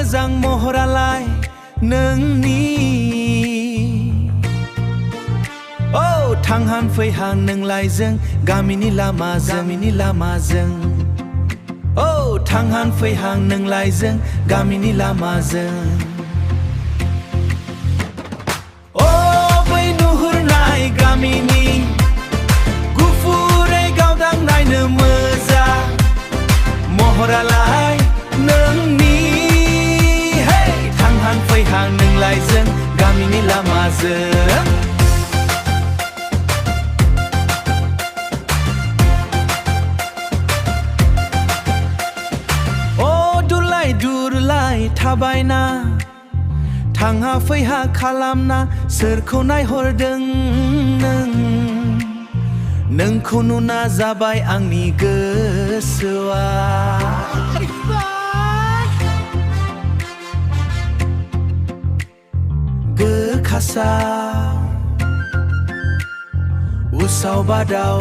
मोजां महरालाय नोंनि औ थांहां फैहां नोंलाय जों गामिनि लामाजों औ थांहां फैहां नोंलाय जों गामिनि लामाजों अ बै नुहुरनाय गामिनि गुफुरै गावदां नायनो मोजां महरालाय नोंनि हे थांहां फैहां नोंलाय जों गामिनि लामाजों दुरलाय थाबायना थांहा फैहा खालामना सोरखौ नायहरदों नोंखौ नुना जाबाय आंनि गोसोआ गोखासाव उसाव बादाव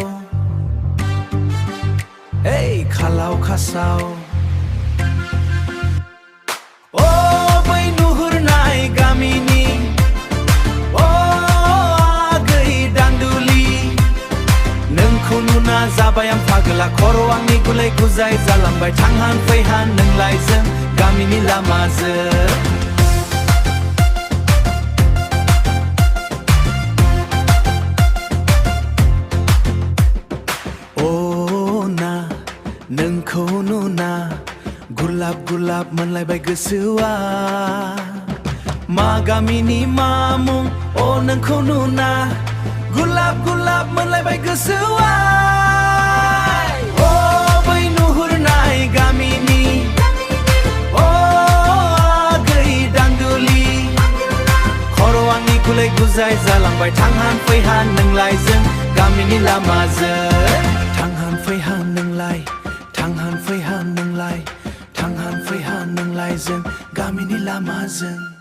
खालाव खासाव जाबाय आं फागोला खर' आंनि गुलाय गुजाय जालांबाय थांहां फैहां नोंलाय जों गामिनि लामाजों अ ना नोंखौ नुना गुलाब गुलाब मोनलायबाय गोसोआ मा गामिनि मा मुं अ नोंखौ नुना गुलाब गुलाब मोनलायबाय गोसोआ गुलाय गुजाय जालांबाय थांहां फैहां नोंलाय जों गामिनि लामाजों थांहां फैहां नोंलाय थांहां फैहां नोंलाय थांहां फैहां नोंलाय जों गामिनि लामाजों